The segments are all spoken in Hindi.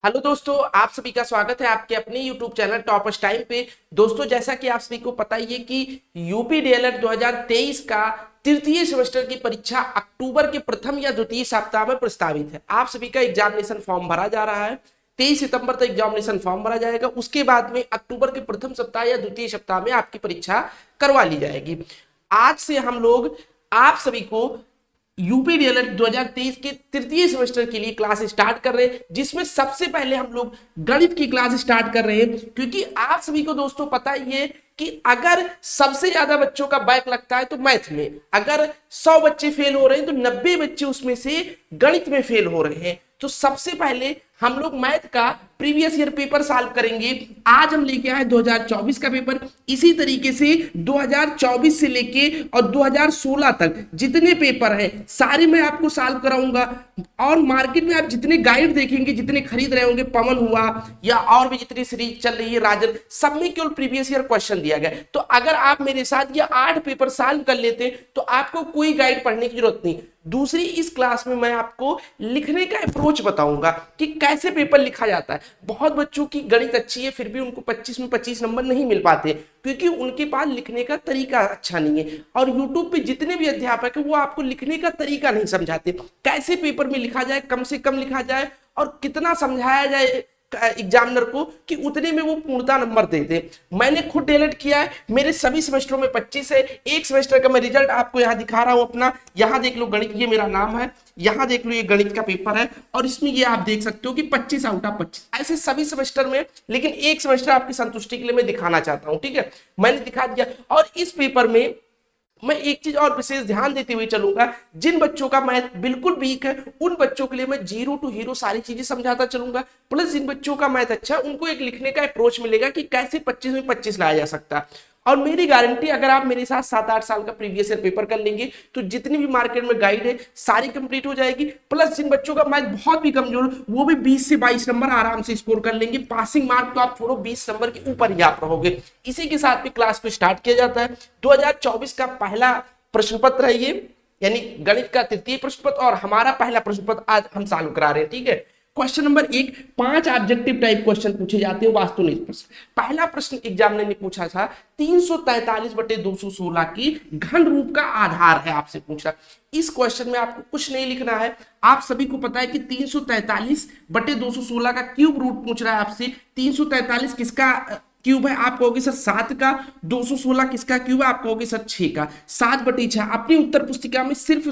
हेलो दोस्तों, आप सभी का स्वागत है आपके अपने YouTube चैनल टॉपर्स टाइम पे। दोस्तों, जैसा कि आप सभी को पता ही है कि यूपी डीएलएड 2023 का तृतीय सेमेस्टर की परीक्षा अक्टूबर के प्रथम या द्वितीय सप्ताह में प्रस्तावित है। आप सभी का एग्जामिनेशन फॉर्म भरा जा रहा है। 23 सितंबर तक एग्जामिनेशन फॉर्म भरा जाएगा। उसके बाद में अक्टूबर के प्रथम सप्ताह या द्वितीय सप्ताह में आपकी परीक्षा करवा ली जाएगी। आज से हम लोग आप सभी को यूपी डीएलएड 2023 के तृतीय सेमेस्टर के लिए क्लास स्टार्ट कर रहे हैं, जिसमें सबसे पहले हम लोग गणित की क्लास स्टार्ट कर रहे हैं। क्योंकि आप सभी को दोस्तों पता ही है कि अगर सबसे ज्यादा बच्चों का बैक लगता है तो मैथ में, अगर 100 बच्चे फेल हो रहे हैं तो 90 बच्चे उसमें से गणित में फेल हो रहे हैं। तो सबसे पहले हम लोग मैथ का प्रीवियस ईयर पेपर सॉल्व करेंगे। आज हम लेके आए 2024 का पेपर। इसी तरीके से 2024 से लेके और 2016 तक जितने पेपर हैं सारे मैं आपको सॉल्व कराऊंगा। और मार्केट में आप जितने गाइड देखेंगे, जितने खरीद रहे होंगे, पवन हुआ या और भी जितनी सीरीज चल रही है, राजन, सब में केवल प्रीवियस ईयर क्वेश्चन दिया गया। तो अगर आप मेरे साथ ये 8 पेपर सॉल्व कर लेते तो आपको कोई गाइड पढ़ने की जरूरत नहीं। दूसरी, इस क्लास में मैं आपको लिखने का अप्रोच बताऊंगा कि कैसे पेपर लिखा जाता है। बहुत बच्चों की गणित अच्छी है फिर भी उनको 25 में 25 नंबर नहीं मिल पाते, क्योंकि उनके पास लिखने का तरीका अच्छा नहीं है। और YouTube पे जितने भी अध्यापक है वो आपको लिखने का तरीका नहीं समझाते, कैसे पेपर में लिखा जाए, कम से कम लिखा जाए और कितना समझाया जाए एग्जामिनर को कि उतने में वो पूर्णता नंबर दे दे। मैंने खुद डीएलएड किया है, मेरे सभी सेमेस्टरों में 25 है। एक सेमेस्टर का मैं रिजल्ट आपको यहाँ दिखा रहा हूँ अपना। यहाँ देख लो गणित, ये मेरा नाम है, यहाँ देख लो ये गणित का पेपर है और इसमें ये आप देख सकते हो कि 25 आउट ऑफ 25 ऐसे सभी सेमेस्टर में। लेकिन एक सेमेस्टर आपकी संतुष्टि के लिए मैं दिखाना चाहता हूँ, ठीक है, मैंने दिखा दिया। और इस पेपर में मैं एक चीज और विशेष ध्यान देते हुए चलूंगा, जिन बच्चों का मैथ बिल्कुल वीक है उन बच्चों के लिए मैं जीरो टू हीरो सारी चीजें समझाता चलूंगा। प्लस जिन बच्चों का मैथ अच्छा है उनको एक लिखने का अप्रोच मिलेगा कि कैसे 25 में 25 लाया जा सकता है। और मेरी गारंटी, अगर आप मेरे साथ 7-8 साल का प्रीवियस ईयर पेपर कर लेंगे तो जितनी भी मार्केट में गाइड है सारी कंप्लीट हो जाएगी। प्लस जिन बच्चों का मैथ बहुत भी कमजोर वो भी 20 से 22 नंबर आराम से स्कोर कर लेंगे। पासिंग मार्क तो आप छोड़ो, 20 नंबर के ऊपर ही आप रहोगे। इसी के साथ भी क्लास को स्टार्ट किया जाता है। 2024 का पहला प्रश्न पत्र है ये, यानी गणित का तृतीय प्रश्न पत्र और हमारा पहला प्रश्न पत्र आज हम चालू करा रहे हैं, ठीक है। Question number 1, 5 objective type question पूछे जाते हैं वास्तुनिष्ठ प्रश्न। पहला प्रश्न एग्जामिनर ने पूछा था 343/216 की घन रूप का आधार है, आपसे पूछा। इस क्वेश्चन में आपको कुछ नहीं लिखना है। आप सभी को पता है कि 343/216 का क्यूब रूट पूछ रहा है आपसे। 343 किसका क्यूब है? आप कहोगे सर 7 का। 216 किसका क्यूब है? आप कहोगे सर 6 का। 7/6 अपनी उत्तर पुस्तिका में सिर्फ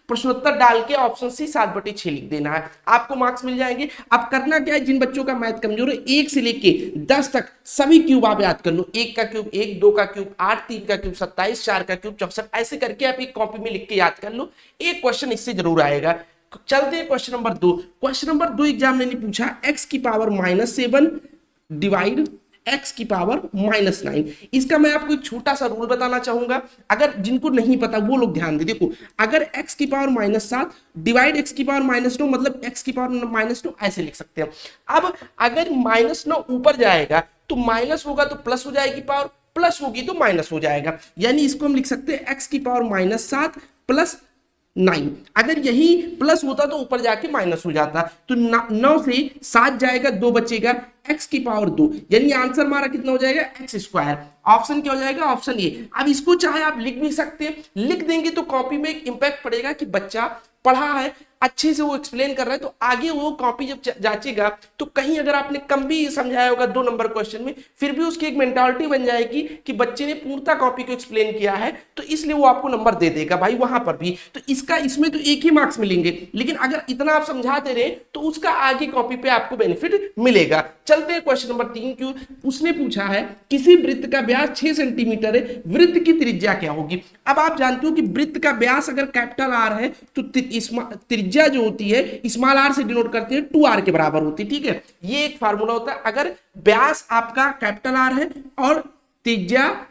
प्रश्नोत्तर डाल के ऑप्शन सी 7/6 लिख देना है, आपको मार्क्स मिल जाएंगे। अब करना क्या है, जिन बच्चों का मैथ कमजोर है 1 से लेके 10 तक सभी क्यूब आप याद कर लो। 1 का क्यूब 1, 2 का क्यूब 8, 3 का क्यूब 27, 4 का क्यूब 64, ऐसे करके आप एक कॉपी में लिख के याद कर लो। एक क्वेश्चन इससे जरूर आएगा। चलते हैं question number 2। Question number 2 exam ने पूछा x⁻7 डिवाइड x⁻9। इसका मैं आपको एक छोटा सा रूल बताना चाहूंगा, अगर जिनको नहीं पता वो लोग ध्यान दे। देखो, अगर x⁻7 डिवाइड x⁻9 मतलब x⁻9 ऐसे लिख सकते हैं। अब अगर -9 ऊपर जाएगा तो माइनस होगा तो प्लस हो जाएगी पावर, प्लस होगी तो माइनस हो जाएगा। यानी इसको हम लिख सकते हैं x⁻7 प्लस 9। अगर यही प्लस होता तो ऊपर जाके माइनस हो जाता। तो 9 से 7 जाएगा, 2 बचेगा, x⁻2, यानी आंसर हमारा कितना हो जाएगा? x²। ऑप्शन क्या हो जाएगा? Option A. अब इसको चाहे आप लिख भी सकते हैं, लिख देंगे तो कॉपी में एक इंपैक्ट पड़ेगा कि बच्चा पढ़ा है, अच्छे से वो एक्सप्लेन कर रहा है। तो आगे वो कॉपी जब जांचेगा तो कहीं अगर आपने कम भी समझाया होगा 2 नंबर क्वेश्चन में, फिर भी उसकी एक मेंटालिटी बन जाएगी कि बच्चे ने पूर्णता कॉपी को एक्सप्लेन किया है, तो इसलिए वो आपको नंबर दे देगा भाई वहां पर भी। तो इसका इसमें तो एक ही मार्क्स मिलेंगे, लेकिन अगर इतना आप समझाते रहे तो उसका आगे कॉपी पे आपको बेनिफिट मिलेगा। चलते हैं क्वेश्चन नंबर 3 क्यों। उसने पूछा है किसी वृत्त का व्यास 6 सेंटीमीटर है, वृत्त की त्रिज्या क्या होगी? अब आप जानते हो कि वृत्त का व्यास अगर कैपिटल आर है तो त्रिज्या जो होती है स्मॉल आर से डिनोट करते हैं 2r के बराबर होती है, ठीक है। ये एक फार्मूला होता है। अगर व्यास आपका कैपिटल आर है और त्रिज्या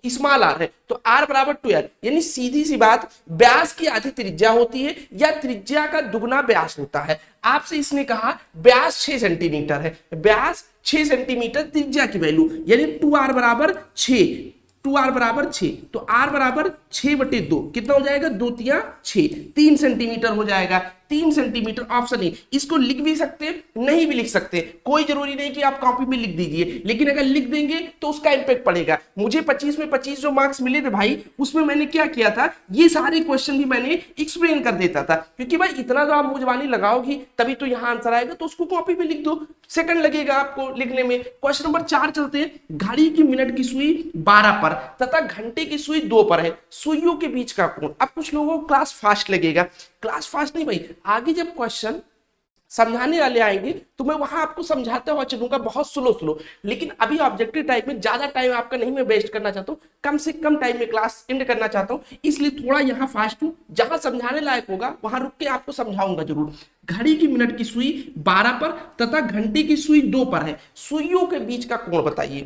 स्मॉल आर है तो r बराबर 2r, यानी सीधी सी बात, व्यास की आधी त्रिज्या होती है या त्रिज्या का दुगना व्यास होता है। आपसे इसने कहा व्यास 6 सेंटीमीटर है, व्यास 6 सेंटीमीटर, त्रिज्या की वैल्यू यानी 2r बराबर 6, 2r बराबर 6, तो r बराबर 6/2 कितना हो जाएगा? 2 तिया 6, 3 सेंटीमीटर हो जाएगा। 3 सेंटीमीटर ऑप्शन ए। इसको लिख भी सकते हैं, नहीं भी लिख सकते, कोई जरूरी नहीं कि आप कॉपी में लिख दीजिए, लेकिन अगर लिख देंगे तो उसका इंपैक्ट पड़ेगा। मुझे 25 में 25 जो मार्क्स मिले थे भाई, उसमें मैंने क्या किया था, ये सारे क्वेश्चन भी मैंने एक्सप्लेन कर देता था, क्योंकि भाई इतना तो आप मुंजवानी लगाओगी तभी तो यहाँ आंसर आएगा, तो उसको कॉपी में लिख दो, सेकंड लगेगा आपको लिखने में। क्वेश्चन नंबर 4 चलते हैं। घड़ी की मिनट की सुई 12 पर तथा घंटे की सुई 2 पर है, सुइयों के बीच का कोण। अब कुछ लोगों को क्लास फास्ट लगेगा, क्लास फास्ट नहीं भाई, आगे जब क्वेश्चन समझाने वाले आएंगे तो मैं वहां आपको समझाता हुआ चलूंगा बहुत स्लो स्लो, लेकिन अभी ऑब्जेक्टिव टाइप में ज्यादा टाइम आपका नहीं मैं वेस्ट करना चाहता हूँ, कम से कम टाइम में क्लास एंड करना चाहता हूँ, इसलिए थोड़ा यहाँ फास्ट हूँ, जहां समझाने लायक होगा वहां रुक के आपको समझाऊंगा जरूर। घड़ी की मिनट की सुई 12 पर तथा घंटे की सुई 2 पर है, सुइयों के बीच का कोण बताइए।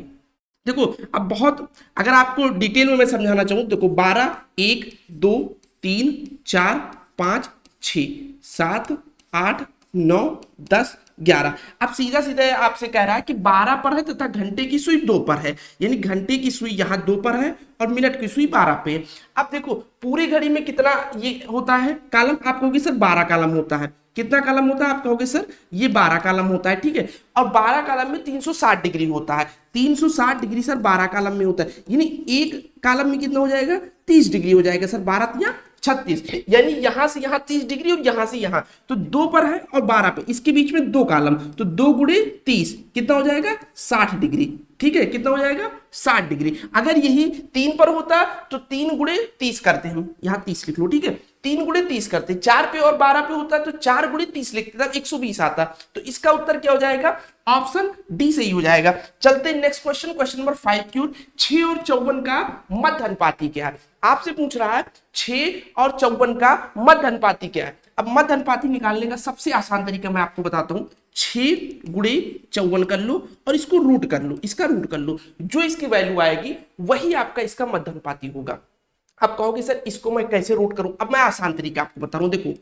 देखो अब बहुत, अगर आपको डिटेल में मैं समझाना चाहूँ, देखो 12, 1, 2, 3, 4, 5, 6, 7, 8, 9, 10, 11। अब सीधा सीधा आपसे कह रहा है कि 12 पर है तथा घंटे की सुई 2 पर है, यानी घंटे की सुई यहाँ 2 पर है और मिनट की सुई 12 पे है। अब देखो पूरी घड़ी में कितना ये होता है कालम, आप कहोगे सर 12 कालम होता है। कितना कालम होता है, आप कहोगे सर ये 12 कालम होता है, ठीक है। और 12 कालम में 360 डिग्री होता है, 360 डिग्री सर 12 कालम में होता है, यानी एक कालम में कितना हो जाएगा, 30 डिग्री हो जाएगा सर, 12 या 36, यानी यहां से यहां 30 डिग्री और यहां से यहां, तो 2 पर है और 12 पे, इसके बीच में 2 कालम, तो 2 गुणे 30 कितना हो जाएगा, 60 डिग्री, ठीक है। कितना हो जाएगा, 60 डिग्री। अगर यही 3 पर होता तो 3 गुणे 30 करते हम, यहां 30 लिख लो, ठीक है, 3 गुणे 30 करते, 4 पे और 12 पे होता तो 4 गुणे 30 लिखते, तब 120 आता। तो इसका उत्तर क्या हो जाएगा, ऑप्शन डी सही हो जाएगा। चलते हैं नेक्स्ट क्वेश्चन, क्वेश्चन नंबर 5 की ओर। 6 और 54 का मध्य अनुपाती क्या है, आपसे पूछ रहा है 6 और 54 का मध्य अनुपाती क्या है। अब मध्य अनुपाती निकालने का सबसे आसान तरीका मैं आपको बताता हूं, 6 गुणे 54 कर लो और इसको रूट कर लो, इसका रूट कर लो, जो इसकी वैल्यू आएगी वही आपका इसका मध्य अनुपाती होगा। आप कहोगे सर इसको मैं कैसे रूट करूं, अब मैं आसान तरीका आपको बता रहा हूं, देखो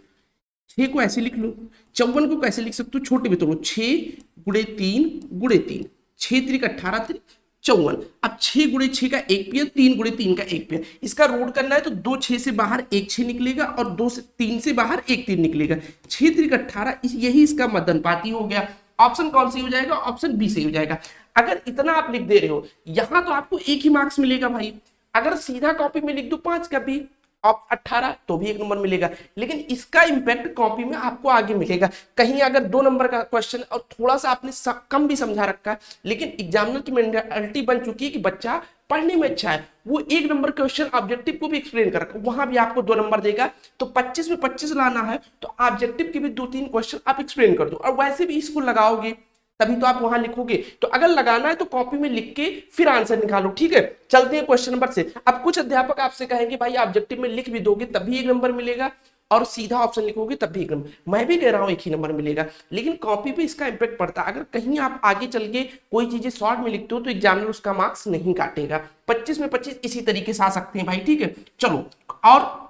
6 को ऐसे लिख लो, 54 को कैसे लिख सकते हो, छोटे में तोड़ो, 6 गुणे 3 गुणे 3, 6 3 18 54। अब 6 गुणे 6 का 1 पेयर, 3 गुणे 3 का 1 पेयर, इसका रूट करना है तो 2 6 से बाहर 1 6 निकलेगा और 2 से 3 से बाहर 1 3 निकलेगा, 6 3 18, यही इसका मध्य अनुपाती हो गया। ऑप्शन कौन सी हो जाएगा, ऑप्शन बी सही हो जाएगा। अगर इतना आप लिख दे रहे हो यहां तो आपको एक ही मार्क्स मिलेगा भाई, अगर सीधा कॉपी में लिख दो 5 का भी 18 तो भी 1 नंबर मिलेगा, लेकिन इसका इंपैक्ट कॉपी में आपको आगे मिलेगा। कहीं अगर 2 नंबर का क्वेश्चन और थोड़ा सा आपने कम भी समझा रखा है, लेकिन एग्जामिनर की मेंटालिटी बन चुकी है कि बच्चा पढ़ने में अच्छा है, वो 1 नंबर क्वेश्चन ऑब्जेक्टिव को भी एक्सप्लेन कर रखा है, वहां भी आपको 2 नंबर देगा। तो 25 में 25 लाना है तो ऑब्जेक्टिव के भी 2-3 क्वेश्चन आप एक्सप्लेन कर दो, और वैसे भी इसको लगाओगे तभी तो आप वहां लिखोगे। तो अगर लगाना है तो कॉपी में लिख के फिर आंसर निकालो, ठीक है। चलते हैं क्वेश्चन नंबर से। अब कुछ अध्यापक आपसे कहेंगे भाई ऑब्जेक्टिव में लिख भी दोगे तभी 1 नंबर मिलेगा, और सीधा ऑप्शन लिखोगे तब भी 1 नंबर। मैं भी कह रहा हूं 1 ही नंबर मिलेगा, लेकिन कॉपी पे इसका इंपैक्ट पड़ता है। अगर कहीं आप आगे चल के कोई चीजें शॉर्ट में लिखते हो तो एग्जामिनर उसका मार्क्स नहीं काटेगा। 25 में 25 इसी तरीके से आ सकते हैं भाई, ठीक है। चलो और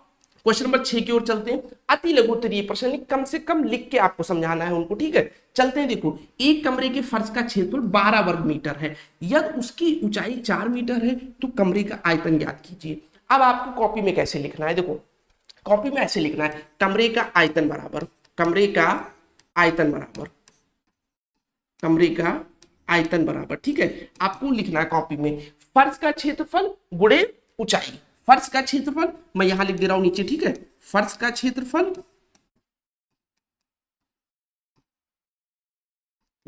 क्वेश्चन नंबर 6 की ओर चलते हैं। अति लघु उत्तरीय प्रश्न, कम से कम लिख के आपको समझाना है उनको, ठीक है। चलते हैं, देखो एक कमरे के फर्श का क्षेत्रफल 12 वर्ग मीटर है, यदि उसकी ऊंचाई 4 मीटर है तो कमरे का आयतन ज्ञात कीजिए। अब आपको कॉपी में कैसे लिखना है, देखो कॉपी में ऐसे लिखना है, कमरे का आयतन बराबर, कमरे का आयतन बराबर, कमरे का आयतन बराबर, ठीक है। आपको लिखना है कॉपी में फर्श का क्षेत्रफल गुणे ऊंचाई, फर्श का क्षेत्रफल मैं यहां लिख दे रहा हूं नीचे, ठीक है। फर्श का क्षेत्रफल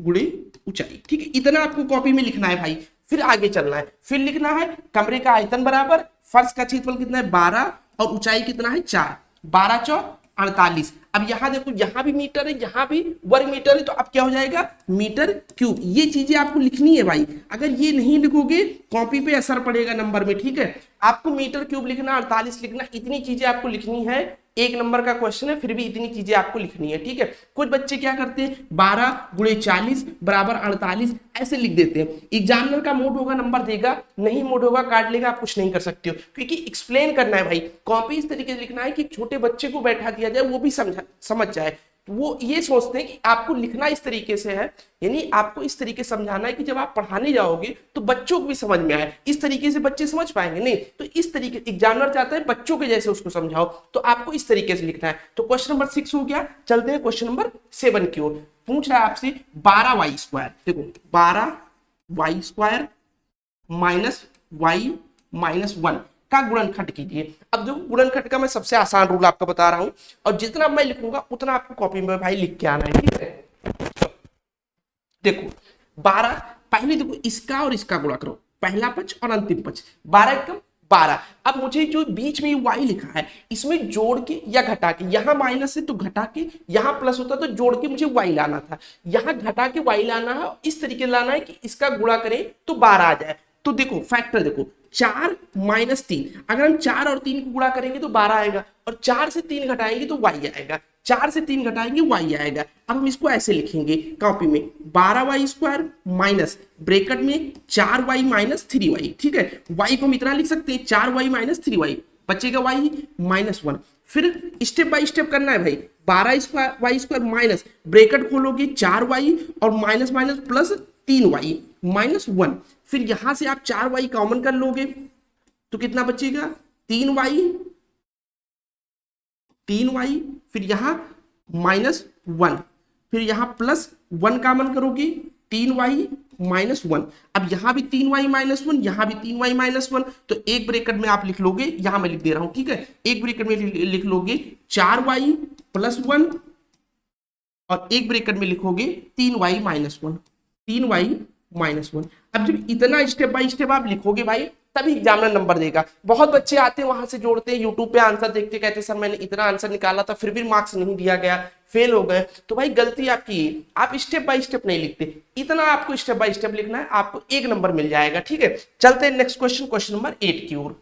गुणे ऊंचाई, ठीक है। इतना आपको कॉपी में लिखना है भाई, फिर आगे चलना है, फिर लिखना है कमरे का आयतन बराबर फर्श का क्षेत्रफल कितना है 12 और ऊंचाई कितना है 4, 12 4 48। अब यहां देखो यहां भी मीटर है, यहां भी वर्ग मीटर है, तो अब क्या हो जाएगा मीटर क्यूब। ये चीजें आपको लिखनी है भाई, अगर ये नहीं लिखोगे कॉपी पे असर पड़ेगा नंबर में, ठीक है। आपको मीटर क्यूब लिखना, 48 लिखना, इतनी चीजें आपको लिखनी है। 1 नंबर का क्वेश्चन है फिर भी इतनी चीजें आपको लिखनी है, ठीक है। कुछ बच्चे क्या करते हैं 12 गुणे 40 बराबर 48 ऐसे लिख देते हैं। एग्जामिनर का मूड होगा नंबर देगा, नहीं मूड होगा काट लेगा, आप कुछ नहीं कर सकते हो, क्योंकि एक्सप्लेन करना है भाई। कॉपी इस तरीके से लिखना है कि छोटे बच्चे को बैठा दिया जाए वो भी समझ जाए। वो ये सोचते हैं कि आपको लिखना इस तरीके से है, यानी आपको इस तरीके से समझाना है कि जब आप पढ़ाने जाओगे तो बच्चों को भी समझ में आए। इस तरीके से बच्चे समझ पाएंगे नहीं, तो इस तरीके एग्जामिनर चाहता है बच्चों के जैसे उसको समझाओ, तो आपको इस तरीके से लिखना है। तो क्वेश्चन नंबर 6 हो गया। चलते हैं क्वेश्चन नंबर 7 की ओर। पूछ रहा है आपसे 12y², देखो 12y² माइनस y माइनस 1 का गुणनखंड कीजिए। अब देखो गुणनखंड का मैं सबसे आसान रूल आपको बता रहा हूं, और जितना मैं लिखूंगा उतना आपको कॉपी में भाई लिख के आना है, ठीक है। देखो 12, पहले देखो इसका और इसका गुणा करो, पहला पक्ष और अंतिम पक्ष, 12 एकम 12। अब मुझे जो बीच में y लिखा है इसमें जोड़ के या घटा के, यहां माइनस है तो घटा के, यहां प्लस होता तो जोड़ के मुझे y लाना था, यहां घटा के y लाना है, इस तरीके लाना है कि इसका गुणा करें तो 12 आ जाए। तो देखो फैक्टर देखो 4 माइनस 3, अगर हम 4 और 3 को गुणा करेंगे तो 12 आएगा, और 4 से 3 घटाएंगे तो y आएगा, 4 से 3 घटाएंगे y आएगा। अब हम इसको ऐसे लिखेंगे कॉपी में 12y² माइनस ब्रैकेट में 4y माइनस 3y, ठीक है। y को हम इतना लिख सकते हैं 4y माइनस 3y, बचेगा y माइनस 1। फिर स्टेप बाय स्टेप करना है भाई, 12y² माइनस ब्रैकेट खोलोगे 4y और minus minus plus 3y minus 1। फिर यहां से आप 4y कॉमन कर लोगे तो कितना बचेगा 3y, फिर यहां माइनस 1, फिर यहां प्लस 1 कॉमन करोगे 3y माइनस 1। अब यहां भी 3y माइनस 1, यहां भी 3y माइनस 1, तो एक ब्रैकेट में आप लिख लोगे, यहां मैं लिख दे रहा हूं, ठीक है। एक ब्रैकेट में लिख लोगे 4y प्लस 1, और एक ब्रैकेट में लिखोगे 3y माइनस 1, 3y माइनस 1। अब जब इतना स्टेप बाय स्टेप आप लिखोगे भाई तभी एग्जामिनर नंबर देगा। बहुत बच्चे आते हैं वहां से जोड़ते हैं, यूट्यूब पे आंसर देखते कहते सर मैंने इतना आंसर निकाला था फिर भी मार्क्स नहीं दिया गया, फेल हो गए। तो भाई गलती आपकी, आप स्टेप बाय स्टेप नहीं लिखते, इतना आपको स्टेप बाय स्टेप लिखना है, आपको 1 नंबर मिल जाएगा, ठीक है। चलते हैं नेक्स्ट क्वेश्चन, क्वेश्चन नंबर 8 की ओर।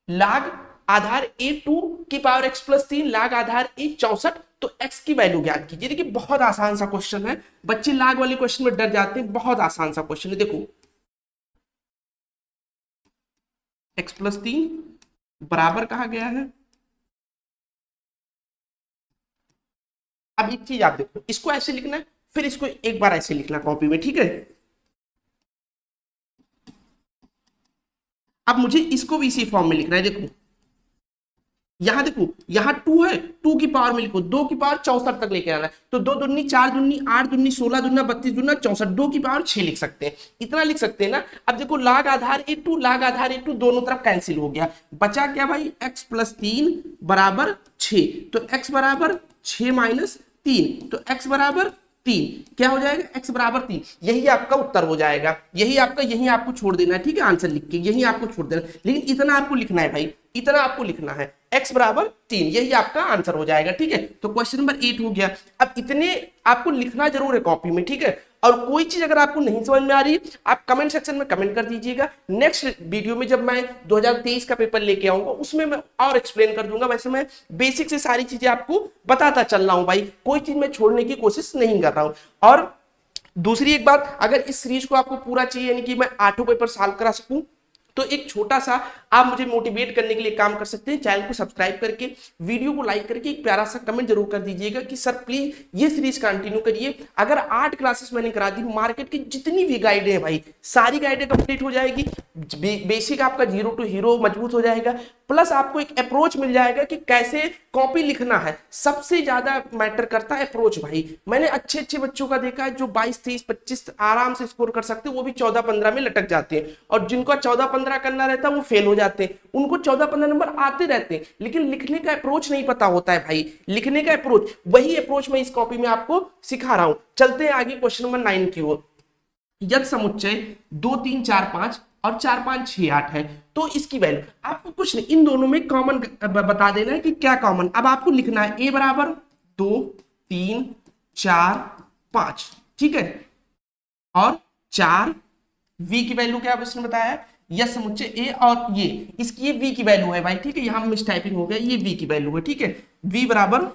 लाग आधार a2 की पावर x प्लस 3 लाग आधार a 64, तो x की वैल्यू ज्ञात कीजिए। देखिए बहुत आसान सा क्वेश्चन है, बच्चे लाग वाले क्वेश्चन में डर जाते हैं, बहुत आसान सा क्वेश्चन है। देखो x प्लस 3 बराबर कहा गया है। अब एक चीज आप देखो, इसको ऐसे लिखना है, फिर इसको एक बार ऐसे लिखना कॉपी में, ठीक है। अब मुझे इसको भी इसी फॉर्म में लिखना है। देखो यहां देखो, यहां 2 है, 2 की पावर में लिखो, 2 की पावर 64 तक लेके आना है, तो 2 दूनी 4 दूनी 8 दूनी 16 दूना 32 दूना 64, 2 की पावर 6 लिख सकते हैं, इतना लिख सकते हैं ना। अब देखो लाग आधार a2 लाग आधार a2 दोनों तरफ कैंसिल हो गया, बचा क्या भाई x प्लस 3 बराबर 6, तो x बराबर 6 माइनस 3, तो x बराबर 3 क्या हो जाएगा, x बराबर 3, यही आपका उत्तर हो जाएगा, यही आपका, यही आपको छोड़ देना है, ठीक है, आंसर लिख के यही आपको छोड़ देना, लेकिन इतना आपको लिखना है भाई, इतना आपको लिखना है, x बराबर 3, यही आपका आंसर हो जाएगा, ठीक है। तो क्वेश्चन नंबर 8 हो गया। अब इतने आपको लिखना जरूर है कॉपी में, ठीक है। और कोई चीज अगर आपको नहीं समझ में आ रही आप कमेंट सेक्शन में कमेंट कर दीजिएगा, नेक्स्ट वीडियो में जब मैं 2023 का पेपर लेके आऊंगा उसमें मैं और एक्सप्लेन कर दूंगा। वैसे मैं बेसिक से सारी चीजें आपको बताता चल रहा हूं भाई, कोई चीज मैं छोड़ने की कोशिश नहीं कर रहा हूं। और दूसरी एक बात, अगर इस सीरीज को आपको पूरा चाहिए यानी कि मैं 8 पेपर सॉल्व करा सकूं, तो एक छोटा सा आप मुझे मोटिवेट करने के लिए काम कर सकते हैं, चैनल को सब्सक्राइब करके वीडियो को लाइक करके एक प्यारा सा कमेंट जरूर कर दीजिएगा कि सर प्लीज ये सीरीज कंटिन्यू करिए। अगर 8 क्लासेस मैंने करा दी, मार्केट की जितनी भी गाइडें हैं भाई सारी गाइडें कंप्लीट हो जाएगी, बेसिक आपका 0 टू हीरो मजबूत हो जाएगा, प्लस आपको एक अप्रोच मिल जाएगा कि कैसे कॉपी लिखना है। सबसे ज्यादा मैटर करता है अप्रोच भाई। मैंने अच्छे अच्छे बच्चों का देखा है जो 22 23 25 आराम से स्कोर कर सकते हैं, वो भी 14 15 में लटक जाते हैं, और जिनको 14 15 करना रहता है वो फेल हो जाते हैं। उनको 14 15 नंबर आते रहते हैं, लेकिन लिखने का अप्रोच नहीं पता होता है भाई, लिखने का अप्रोच, वही अप्रोच मैं इस कॉपी में आपको सिखा रहा हूं। चलते हैं आगे क्वेश्चन नंबर 9 की ओर। यदि समुच्चय 2 3 4 5 और 4 5 6 8 है, तो इसकी वैल्यू आपको कुछ नहीं, इन दोनों में कॉमन बता देना है कि क्या कॉमन। अब आपको लिखना है a बराबर 2 3 4 5, ठीक है, और 4 v की वैल्यू क्या उसने बताया, यह समुच्चय a और ये इसकी ये v की वैल्यू है भाई, ठीक है, यहां मिस टाइपिंग हो गया, ये v की वैल्यू है, ठीक है, v बराबर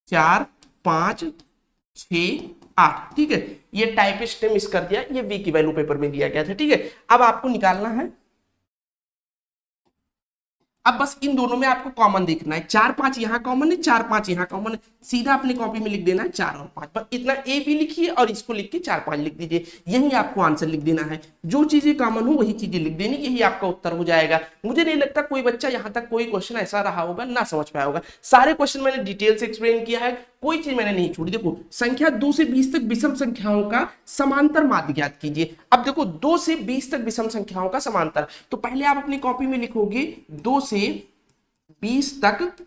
4 5 6 8, ठीक है, ये टाइपिस्ट ने मिस कर दिया, ये v की वैल्यू पेपर में दिया गया था, ठीक है। अब आपको निकालना है अब बस इन दोनों में आपको कॉमन देखना है, 4 5 यहाँ कॉमन है, 4 5 यहाँ कॉमन है, सीधा अपनी कॉपी में लिख देना है 4 और 5, बस इतना ए भी लिखिए और इसको लिख के 4 5 लिख दीजिए, यही आपको आंसर लिख देना है। जो चीजें कॉमन हो वही चीजें लिख देनी, यही आपका उत्तर हो जाएगा। मुझे नहीं लगता कोई बच्चा यहाँ तक कोई क्वेश्चन ऐसा रहा होगा ना समझ पाया होगा, सारे क्वेश्चन मैंने डिटेल से एक्सप्लेन किया है, कोई चीज मैंने नहीं छोड़ी। देखो संख्या 2 से 20 तक विषम संख्याओं का समांतर माध्य ज्ञात कीजिए। अब देखो 2 से 20 तक विषम संख्याओं का समांतर, तो पहले आप अपनी कॉपी में लिखोगे 2 से 20 तक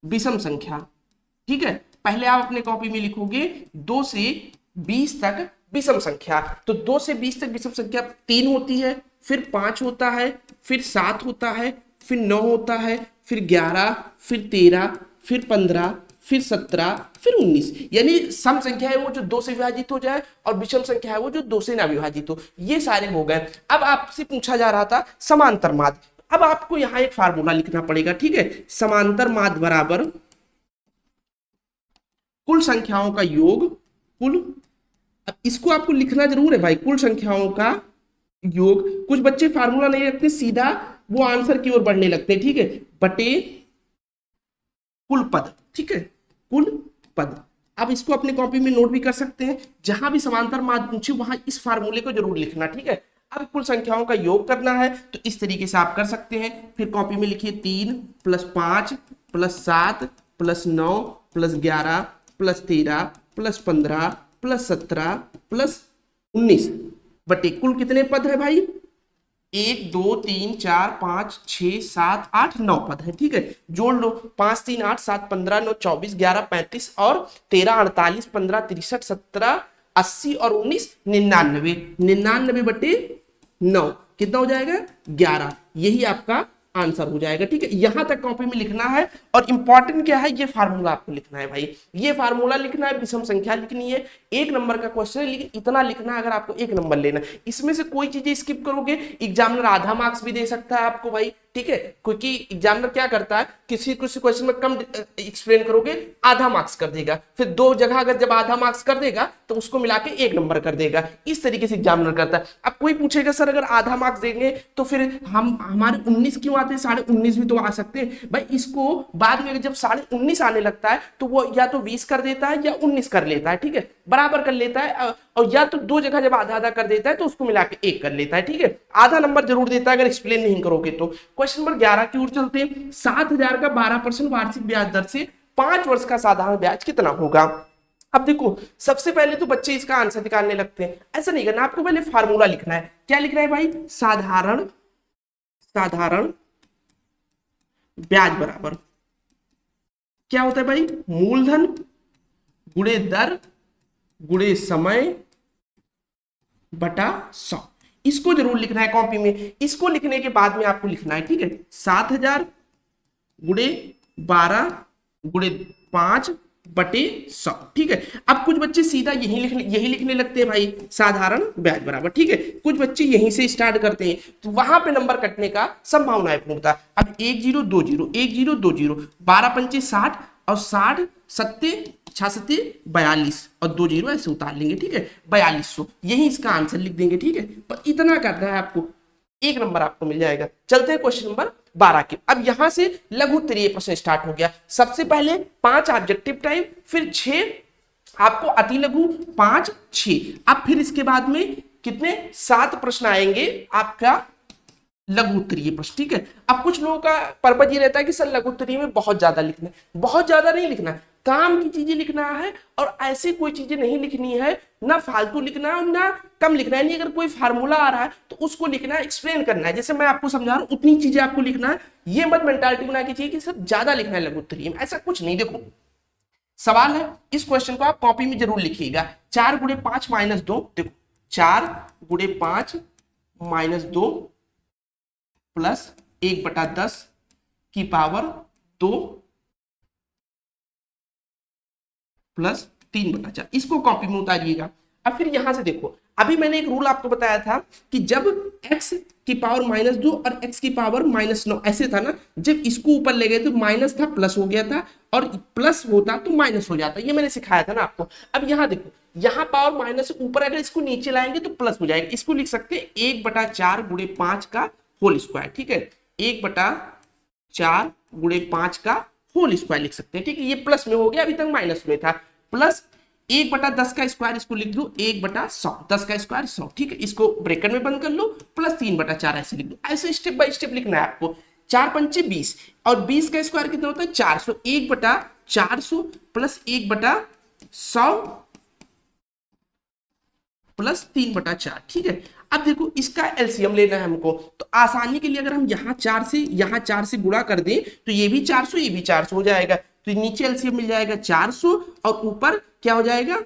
विषम संख्या, ठीक है, पहले आप अपने कॉपी में लिखोगे 2 से 20 तक विषम संख्या। तो 2 से 20 तक विषम संख्या 3 होती है, फिर 5 होता है, फिर 7 होता है, फिर 9 होता है, फिर 11, फिर 13, फिर 15, फिर 17, फिर 19। यानी सम संख्या है वो जो 2 से विभाजित हो जाए और विषम संख्या है वो जो 2 से ना विभाजित हो, ये सारे हो गए। अब आपसे पूछा जा रहा था समांतर माध्य, अब आपको यहां एक फार्मूला लिखना पड़ेगा, ठीक है, समांतर माध्य बराबर कुल संख्याओं का योग, कुल, अब इसको आपको लिखना जरूर है भाई, कुल संख्याओं का योग। कुछ बच्चे फार्मूला नहीं रखते, सीधा वो आंसर की ओर बढ़ने लगते हैं, ठीक है, बटे कुल पद, ठीक है, कुल पद। अब इसको अपने कॉपी में नोट भी कर सकते हैं, जहां भी समांतर माध्य पूछे वहां इस फार्मूले को जरूर लिखना, ठीक है। अब कुल संख्याओं का योग करना है तो इस तरीके से आप कर सकते हैं, फिर कॉपी में लिखिए 3 + 5 + 7 + 9 + 11 + 13 + 15 + 17 + 19 बटे कुल कितने पद है भाई, 1 2 3 4 5 6 7 8 9 पद है, ठीक है, जोड़ लो, 5 3 8 7 15 9 24 11 35 और 13 48 15 63 17 80 और 19 99, 99 बटे 9 कितना हो जाएगा 11, यही आपका आंसर हो जाएगा, ठीक है। यहां तक कॉपी में लिखना है और इंपॉर्टेंट क्या है, ये फार्मूला आपको लिखना है भाई, ये फार्मूला लिखना है, विषम संख्या लिखनी है, 1 नंबर का क्वेश्चन है, लेकिन इतना लिखना है अगर आपको 1 नंबर लेना है। इसमें से कोई चीजें स्किप करोगे एग्जामिनर आधा मार्क्स भी दे सकता है आपको भाई, ठीक है, क्योंकि एग्जामिनर क्या करता है, किसी क्वेश्चन में कम एक्सप्लेन करोगे आधा मार्क्स कर देगा, फिर 2 जगह अगर जब आधा मार्क्स कर देगा तो उसको मिला के 1 नंबर कर देगा, इस तरीके से एग्जामिनर करता है। अब कोई पूछेगा सर अगर आधा मार्क्स देंगे तो फिर हमारे 19 क्यों आते हैं, 19.5 भी तो आ सकते हैं भाई। इसको बाद में जब 19.5 आने लगता है तो वो या तो 20 कर देता है या 19 कर लेता है, ठीक है, बराबर कर लेता है, और या तो 2 जगह जब आधा आधा कर देता है तो उसको मिला के 1 कर लेता है, ठीक है, आधा नंबर जरूर देता है अगर एक्सप्लेन नहीं करोगे तो। क्वेश्चन नंबर 11 की ओर चलते हैं। 7,000 का 12% वार्षिक ब्याज दर से 5 वर्ष का साधारण ब्याज कितना होगा। अब देखो सबसे पहले तो बच्चे इसका आंसर निकालने लगते हैं, ऐसा नहीं करना, आपको पहले फार्मूला लिखना है। क्या लिखना है भाई, साधारण ब्याज बराबर क्या होता है भाई, मूलधन गुणे दर गुणे समय बटा 100। इसको जरूर लिखना है कॉपी में। इसको लिखने के बाद में आपको लिखना है, ठीक है, 7,000 गुणे 12 गुणे 5 बटे 100, ठीक है। अब कुछ बच्चे सीधा यही लिखने लगते हैं भाई, साधारण ब्याज बराबर, ठीक है, कुछ बच्चे यहीं से स्टार्ट करते हैं तो वहां पे नंबर कटने का संभावना है पूर्णता। अब 1 0 2 0 1 0 2 0 12 पंचे 60 और 60 सत्ते 66 42 और 2 0 ऐसे उतार लेंगे, ठीक है, 4200, यही इसका आंसर लिख देंगे, ठीक है। पर इतना करना है आपको, 1 नंबर आपको मिल जाएगा। चलते हैं क्वेश्चन नंबर 12 के। अब यहां से लघु उत्तरीय प्रश्न स्टार्ट हो गया। सबसे पहले 5 ऑब्जेक्टिव टाइप, फिर 6 आपको अति लघु, 5 6, अब फिर इसके बाद में कितने 7 प्रश्न आएंगे आपका लघु उत्तरीय प्रश्न, ठीक है। अब कुछ लोगों का पर्पज ये रहता है कि सर लघु उत्तरीय में बहुत ज्यादा लिखना है, बहुत ज्यादा नहीं लिखना है, काम की चीजें लिखना है और ऐसी कोई चीजें नहीं लिखनी है, ना फालतू लिखना है और ना कम लिखना है। नहीं, अगर कोई फार्मूला आ रहा है तो उसको लिखना है, एक्सप्लेन करना है, जैसे मैं आपको समझा रहा हूं उतनी चीजें आपको लिखना है। ये मत मेंटालिटी बना के चाहिए कि सर ज्यादा लिखना है लघु उत्तरीय में, ऐसा कुछ नहीं। देखो सवाल है, इस क्वेश्चन को आप कॉपी में जरूर लिखिएगा। 4 गुणे 5 माइनस 2, देखो 4 गुणे 5 माइनस 2 प्लस 1/10 की पावर 2 प्लस 3/4, इसको कॉपी में उतारिएगा। अब फिर यहां से देखो, अभी मैंने एक रूल आपको बताया था कि जब x की पावर -2 और x की पावर -9 ऐसे था ना, जब इसको ऊपर ले गए तो माइनस था प्लस हो गया था और प्लस होता तो माइनस हो जाता, ये मैंने सिखाया था ना आपको। अब यहां देखो, यहां पावर माइनस ऊपर, अगर इसको नीचे लाएंगे तो प्लस हो जाएगा। इसको लिख सकते हैं 1/4 गुणे 5 का होल स्क्वायर, ठीक है, 1/4 4 × 5 का होल स्क्वायर लिख सकते हैं, ठीक है। ये प्लस में हो गया, अभी तक माइनस में था। प्लस 1/10 का स्क्वायर, इसको लिख दो 1/100, 10 का स्क्वायर 100, ठीक है। इसको ब्रैकेट में बंद कर लो, प्लस 3/4 ऐसे लिख दो। ऐसे स्टेप बाय स्टेप लिखना है आपको। 4 पंचे 20 और 20 का स्क्वायर कितना होता है 400, 1/400 प्लस 1/100 प्लस 3/4, ठीक है। अब देखो इसका एलसीएम लेना है हमको, तो आसानी के लिए अगर हम यहाँ 4 से गुणा कर दें तो ये भी 400 ये भी 400 हो जाएगा, तो नीचे एलसीएम मिल जाएगा 400 और ऊपर क्या हो जाएगा,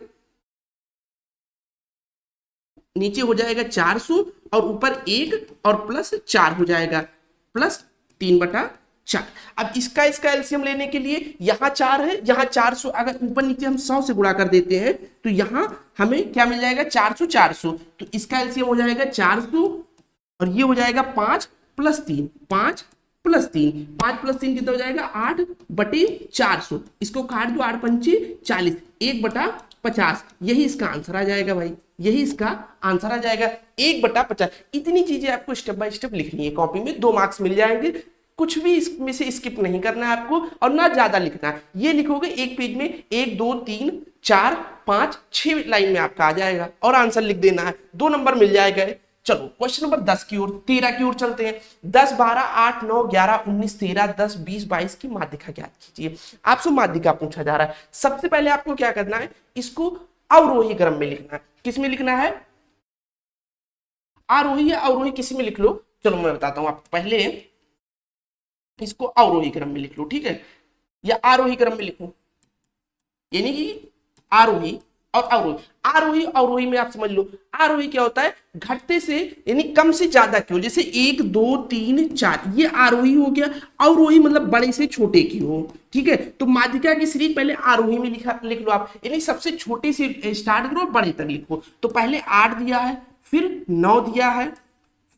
नीचे हो जाएगा 400 और ऊपर 1 और प्लस 4 हो जाएगा, प्लस 3/4। अब इसका एलसीएम लेने के लिए यहाँ 4 है, यहाँ 400, अगर ऊपर नीचे हम 100 से गुणा कर देते हैं तो यहाँ हमें क्या मिल जाएगा 400 400, तो इसका एलसीएम हो जाएगा 400 और ये हो जाएगा 5 + 3, 5 + 3, 5 + 3 कितना हो जाएगा 8/400। इसको काट दो, 8 पंचे 40, 1/50, यही इसका आंसर आ जाएगा भाई, यही इसका आंसर आ जाएगा 1/50। इतनी चीजें आपको स्टेप बाय स्टेप लिखनी है कॉपी में, 2 मार्क्स मिल जाएंगे। कुछ भी इसमें से स्किप नहीं करना है आपको और ना ज्यादा लिखना है। ये लिखोगे एक पेज में 1 2 3 4 5 6 लाइन में आपका आ जाएगा और आंसर लिख देना है, 2 नंबर मिल जाएगा। चलो क्वेश्चन नंबर 10 की ओर 13 की ओर चलते हैं। 10 12 8 9 11 19 13 10 20 22 की माध्यिका ज्ञात कीजिए। आपसे माध्यिका पूछा जा रहा है। सबसे पहले आपको क्या करना है, इसको अवरोही क्रम में लिखना है। किस में लिखना है, आरोही या अवरोही किसी में लिख लो। चलो मैं बताता हूं आपको, पहले इसको अवरोही क्रम में लिख लो, ठीक है, या आरोही क्रम में लिखो, यानी कि आरोही और अवरोही। आरोही अवरोही में आप समझ लो, आरोही क्या होता है, घटते से यानी कम से ज्यादा की हो, जैसे 1 2 3 4, ये आरोही हो गया। अवरोही मतलब बड़े से छोटे की हो, ठीक है। तो माध्यिका की सीरीज पहले आरोही में लिख लो आप, यानी सबसे छोटे से स्टार्ट करो बड़े तक लिखो। तो पहले 8 दिया है, फिर 9 दिया है,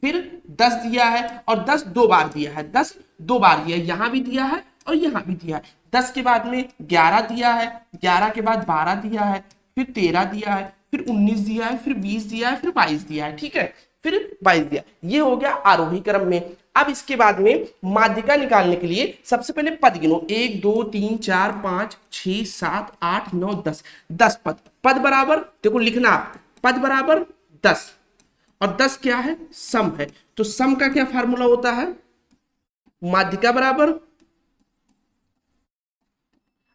फिर 10 दिया है और 10 2 बार दिया है, 10 2 बार दिया है, यहां भी दिया है और यहां भी दिया है। 10 के बाद में 11 दिया है, 11 के बाद 12 दिया है, फिर 13 दिया है, फिर 19 दिया है, फिर 20 दिया है, फिर 22 दिया है, ठीक है, फिर 22 दिया। ये हो गया आरोही क्रम में। अब इसके बाद में माध्यिका निकालने के लिए सबसे पहले पद गिनो, 1 2 3 4 5 6 7 8 9 10, 10 पद। पद बराबर देखो लिखना, पद बराबर 10 और 10 क्या है, सम है। तो सम का क्या फार्मूला होता है, माध्यिका बराबर,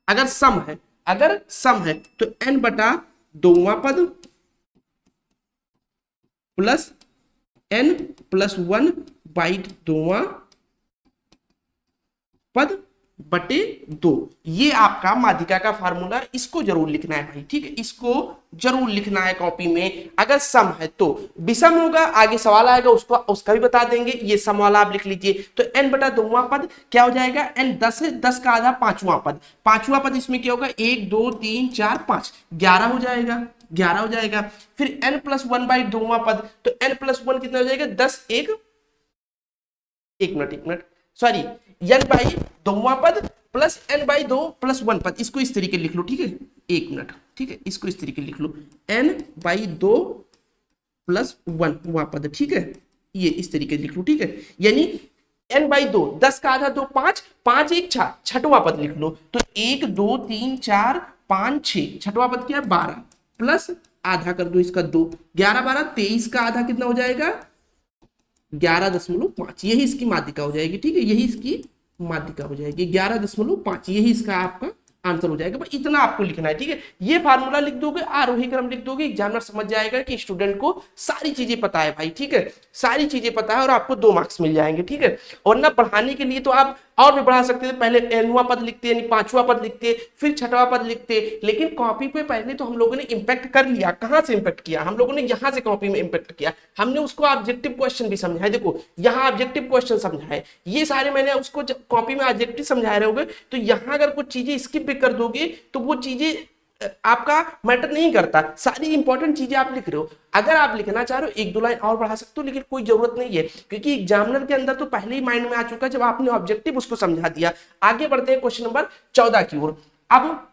अगर सम है तो n/2वां पद प्लस n+1/2वां पद बटे 2, ये आपका माध्यिका का फार्मूला। इसको जरूर लिखना है भाई, ठीक है, इसको जरूर लिखना है कॉपी में। अगर सम है तो, विषम होगा आगे सवाल आएगा उसका भी बता देंगे, ये सम वाला आप लिख लीजिए। तो n/2वां पद क्या हो जाएगा, n 10 है, 10 का आधा 5वां पद, 5वां पद इसमें क्या होगा 1 2 3 4 5, 11 हो जाएगा, 11 हो जाएगा। फिर n+1/2वां पद, तो n+1 कितना हो जाएगा 10, एक मिनट सॉरी, n/2वां पद प्लस n/2 + 1 पद, इसको इस तरीके लिख लो, ठीक है, एक मिनट, ठीक है, इसको इस तरीके लिख लो, n/2 + 1वां पद, ठीक है, ये इस तरीके लिख लो, ठीक है, यानी n/2, 10 का आधा 2 5, 5 1 6, छठवां पद लिख लो। तो 1 2 3 4 5 6, छठवां पद क्या है 12, प्लस आधा कर दो इसका 2, 11 12 23 का आधा कितना हो जाएगा 11.5, यही इसकी माध्यिका हो जाएगी, ठीक है, यही इसकी माध्यिका हो जाएगी 11.5, यही इसका आपका आंसर हो जाएगा। बस इतना आपको लिखना है, ठीक है। ये फार्मूला लिख दोगे, आरोही क्रम लिख दोगे, एग्जामिनर समझ जाएगा कि स्टूडेंट को सारी चीजें पता है भाई, ठीक है, सारी चीजें पता है और आपको 2 मार्क्स मिल जाएंगे, ठीक है। और ना बढ़ाने के लिए तो आप और भी बढ़ा सकते थे, पहले nवां पद लिखते यानी 5वां पद लिखते, फिर 6वां पद लिखते, लेकिन कॉपी पे पहले तो हम लोगों ने इंपैक्ट कर लिया। कहां से इंपैक्ट किया, हम लोगों ने यहां से कॉपी में इंपैक्ट किया, हमने उसको ऑब्जेक्टिव क्वेश्चन भी समझाया। देखो यहाँ ऑब्जेक्टिव क्वेश्चन समझाए, ये सारे मैंने उसको कॉपी में ऑब्जेक्टिव समझाए रहोगे, तो यहाँ अगर कुछ चीजें स्किप भी कर दोगे तो वो चीजें आपका मैटर नहीं करता, सारी इंपॉर्टेंट चीजें आप लिख रहे हो। अगर आप लिखना चाह रहे हो 1 2 लाइन और बढ़ा सकते हो, लेकिन कोई जरूरत नहीं है, क्योंकि एग्जामिनर के अंदर तो पहले ही माइंड में आ चुका है जब आपने ऑब्जेक्टिव उसको समझा दिया। आगे बढ़ते हैं क्वेश्चन नंबर 14 की ओर। अब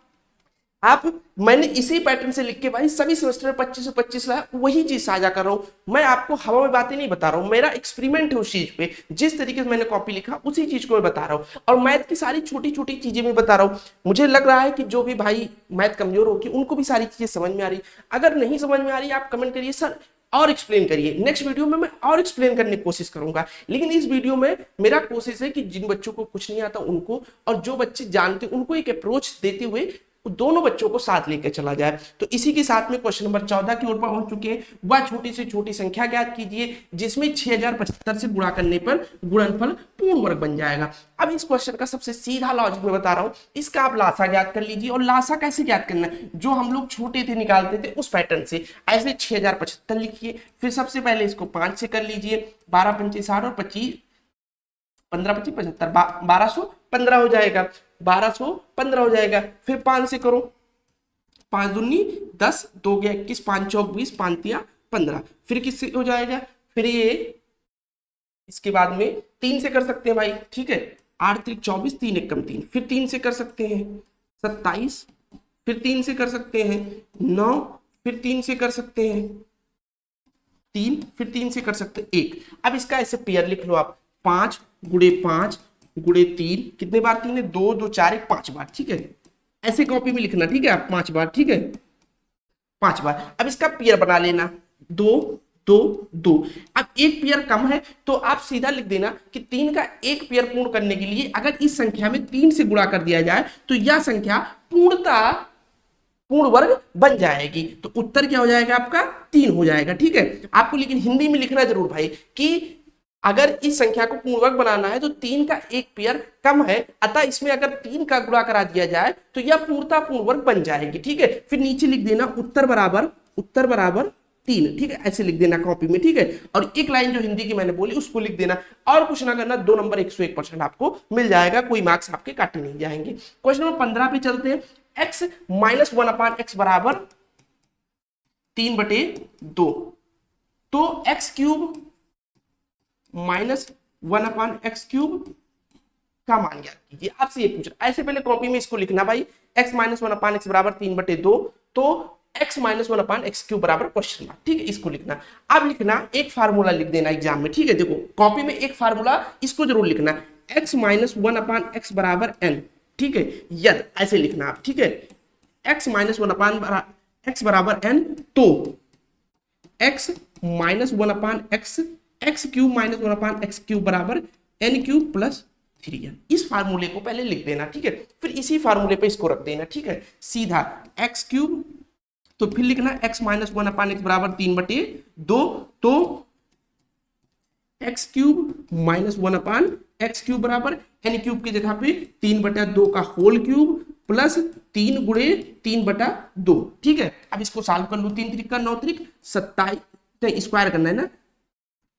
आप, मैंने इसी पैटर्न से लिख के भाई सभी सेमेस्टर में 25 से 25 लाया, वही चीज साझा कर रहा हूं। मैं आपको हवा में बातें नहीं बता रहा हूं, मेरा एक्सपेरिमेंट है उस चीज पे, जिस तरीके से मैंने कॉपी लिखा उसी चीज को मैं बता रहा हूं, और मैथ की सारी छोटी छोटी चीजें मैं बता रहा हूं। मुझे लग रहा है कि जो भी भाई मैथ कमजोर होगी उनको भी सारी चीजें समझ में आ रही। अगर नहीं समझ में आ रही आप कमेंट करिए सर और एक्सप्लेन करिए, नेक्स्ट वीडियो में मैं और एक्सप्लेन करने की कोशिश करूंगा। लेकिन इस वीडियो में मेरा कोशिश है कि जिन बच्चों को कुछ नहीं आता उनको, और जो बच्चे जानते उनको एक अप्रोच देते हुए दोनों बच्चों को साथ लेकर चला जाए। तो इसी के साथ में क्वेश्चन नंबर 14 की ओर पहुंच चुके हैं। वह छोटी से छोटी संख्या ज्ञात कीजिए जिसमें 6075 से गुणा करने पर गुणनफल पूर्ण वर्ग बन जाएगा। अब इस क्वेश्चन का सबसे सीधा लॉजिक मैं बता रहा हूं, इसका आप लासा ज्ञात कर लीजिए। और लासा कैसे ज्ञात करना है, जो हम लोग छोटे थे निकालते थे उस पैटर्न से। ऐसे 6075 लिखिए, फिर सबसे पहले इसको 5 से कर लीजिए, 12 पंचे 60 और 25 15 25 75 1215 हो जाएगा, 1215 हो जाएगा। फिर 5 से करो, 5 दूनी 10, 2 गया 21, 5 चौक 20, 5 तिया 15। फिर किससे हो जाएगा, फिर ये इसके बाद में 3 से कर सकते हैं भाई, ठीक है, 8 3 24, 3 1 3, फिर 3 से कर सकते हैं 27, फिर 3 से कर सकते हैं 9, फिर 3 से कर सकते हैं 3, फिर 3 से कर सकते हैं 1। अब इसका ऐसे पेयर लिख लो आप, 5 गुणे 5 गुणे 3, कितने बार 3 है, 2 2 4 1 5 बार, ठीक है। ऐसे कॉपी में लिखना, ठीक है, आप 5 बार, ठीक है, 5 बार। अब इसका पेयर बना लेना, 2 2 2। अब एक पेयर कम है तो आप सीधा लिख देना कि 3 का एक पेयर पूर्ण करने के लिए अगर इस संख्या में 3 से गुणा कर दिया जाए तो यह संख्या पूर्णतः पूर्ण वर्ग बन जाएगी। तो उत्तर क्या हो जाएगा आपका, 3 हो जाएगा, ठीक है। आपको लेकिन हिंदी में लिखना जरूर भाई कि अगर इस संख्या को पूर्ण वर्ग बनाना है तो 3 का एक पेयर कम है, अतः इसमें अगर 3 का गुणा करा दिया जाए तो यह पूर्णतः पूर्ण वर्ग बन जाएगी, ठीक है। फिर नीचे लिख देना उत्तर बराबर 3, ठीक है, ऐसे लिख देना कॉपी में, ठीक है। और एक लाइन जो हिंदी की मैंने बोली उसको लिख देना, और कुछ ना करना, 2 नंबर 101% आपको मिल जाएगा, कोई मार्क्स आपके काटे नहीं जाएंगे। क्वेश्चन नंबर 15 पे चलते हैं। x माइनस 1/x बराबर 3/2, तो x क्यूब माइनस 1/x³ का मान ज्ञात कीजिए। आपसे ये पूछ रहा, ऐसे पहले कॉपी में इसको लिखना भाई, x माइनस 1/x बराबर 3/2, तो x माइनस 1/x³ बराबर क्वेश्चन मार्क, ठीक है, इसको लिखना। अब लिखना एक फार्मूला लिख देना एग्जाम में, ठीक है। देखो कॉपी में एक फार्मूला इसको जरूर लिखना, x माइनस 1/x बराबर n, ठीक है, यदि ऐसे लिखना आप, ठीक है, x माइनस 1/x बराबर n, तो x minus 1/x x³ minus 1/x³ बराबर n³ प्लस 3n। इस फार्मूले को पहले लिख देना, ठीक है, फिर इसी फार्मूले पे इसको रख देना, ठीक है, सीधा x³, तो फिर लिखना x माइनस 1/x बराबर 3/2, तो x³ माइनस 1/x³ बराबर n³ की जगह पे 3/2 का होल क्यूब प्लस 3 गुणे 3/2, ठीक है। अब इसको सॉल्व कर लो, 3 3 9 27, स्क्वायर करना है ना,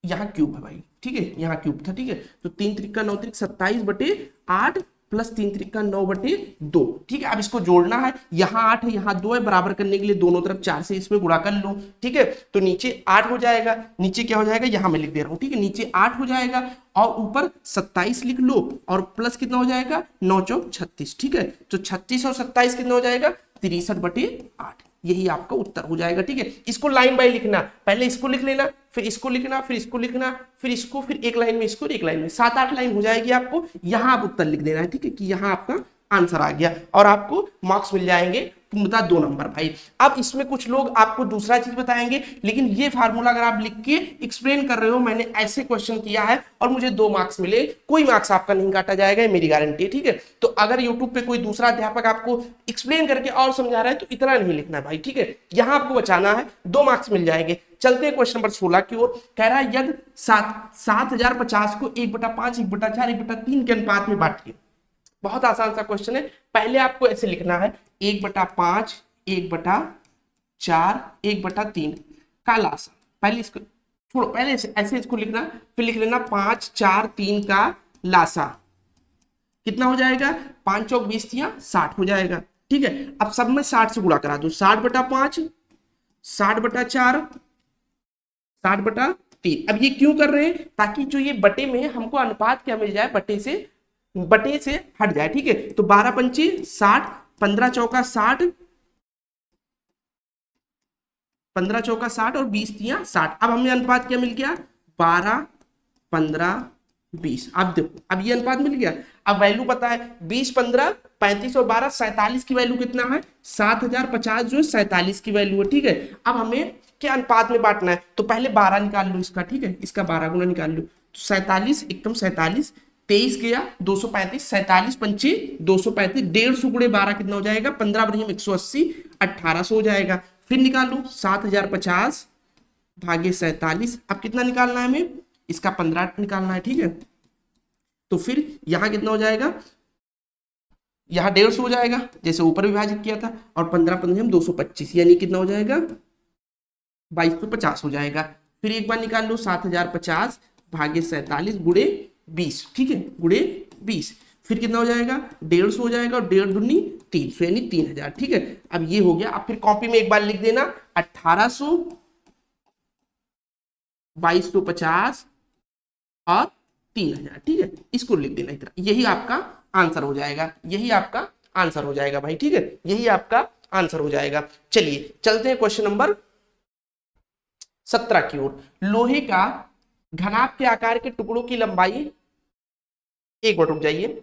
यहाँ क्यूब है भाई, ठीक है, यहाँ क्यूब था, ठीक है। तो 3 3 9 27/8 प्लस 3 3 9/2, ठीक है। अब इसको जोड़ना है, यहाँ 8 है यहाँ 2 है, बराबर करने के लिए दोनों तरफ 4 से इसमें गुणा कर लो, ठीक है। तो नीचे 8 हो जाएगा, नीचे क्या हो जाएगा, यहाँ मैं लिख दे रहा हूँ, ठीक है, नीचे 8 हो जाएगा और ऊपर 27 लिख लो, और प्लस कितना हो जाएगा 9 चौक 36, ठीक है। तो 36 और 27 कितना हो जाएगा 63/8, यही आपका उत्तर हो जाएगा, ठीक है। इसको लाइन बाय लिखना, पहले इसको लिख लेना, फिर इसको लिखना, फिर इसको लिखना, फिर इसको, फिर एक लाइन में इसको, एक लाइन में, 7-8 लाइन हो जाएगी आपको। यहाँ आप उत्तर लिख देना है, ठीक है, कि यहाँ आपका आंसर आ गया और आपको मार्क्स मिल जाएंगे पूर्णतः 2 नंबर भाई। अब इसमें कुछ लोग आपको दूसरा चीज बताएंगे, लेकिन ये फार्मूला अगर आप लिख के एक्सप्लेन कर रहे हो, मैंने ऐसे क्वेश्चन किया है और मुझे 2 मार्क्स मिले, कोई मार्क्स आपका नहीं काटा जाएगा, ये मेरी गारंटी है, ठीक है। तो अगर यूट्यूब पे कोई दूसरा अध्यापक आपको एक्सप्लेन करके और समझा रहा है तो इतना नहीं लिखना भाई, ठीक है, यहाँ आपको बचाना है, 2 मार्क्स मिल जाएंगे। चलते हैं क्वेश्चन नंबर 16 की ओर। कह रहा है यदि 7050 को 1/5 1/4 1/3 के अनुपात में बांटिए। बहुत आसान सा क्वेश्चन है, पहले आपको ऐसे लिखना है 1/5 1/4 1/3 का लासा, पहले इसको छोड़ो, पहले ऐसे इसको लिखना, फिर लिख लेना 5 4 3 का लासा कितना हो जाएगा, 5 चौक 20 60 हो जाएगा, ठीक है। अब सब में 60 से गुणा करा दो, 60/5 60/4 60/3। अब ये क्यों कर रहे हैं, ताकि जो ये बटे में हमको अनुपात क्या मिल जाए, बटे से हट जाए, ठीक है। तो 12 पंचे 60, 15 चौका 60, 15 चौका 60 और 20 तिया 60। अब हमें अनुपात क्या मिल गया, 12 15 20। अब देखो, अब ये अनुपात मिल गया। अब वैल्यू पता है, 20 15 35 और 12 47 की वैल्यू कितना है, 7050 जो है 47 की वैल्यू है। ठीक है, अब हमें क्या अनुपात में बांटना है, तो पहले 12 निकाल लो इसका। ठीक है, इसका 12 गुना निकाल लो, तो 47 एकदम 47, 23 गया 235, 47 पंचे 235, 150 गुणे 12 कितना हो जाएगा, 15 बरीम 180, 1800 हो जाएगा। फिर निकाल लो 7050 भागे 47। अब कितना निकालना है हमें, इसका 15 निकालना है। ठीक है, तो फिर यहां कितना हो जाएगा, यहाँ 150 हो जाएगा जैसे ऊपर विभाजित किया था, और 15 15 हम 225, यानी कितना हो जाएगा 2250 हो जाएगा। फिर एक बार निकाल लो 7050 भागे 47 गुणे 20। ठीक है, गुणे 20, फिर कितना हो जाएगा 150 हो जाएगा, और 1.5 दूनी 300 यानी 3000। ठीक है, अब ये हो गया। अब फिर कॉपी में एक बार लिख देना 1800, 2250 और 3000। ठीक है, इसको लिख देना इतना, यही आपका आंसर हो जाएगा, यही आपका आंसर हो जाएगा भाई। ठीक है, यही आपका आंसर हो जाएगा। चलिए चलते हैं क्वेश्चन नंबर 17 की ओर। लोहे का घनाभ के आकार के टुकड़ों की लंबाई, एक मिनट रुक जाइए।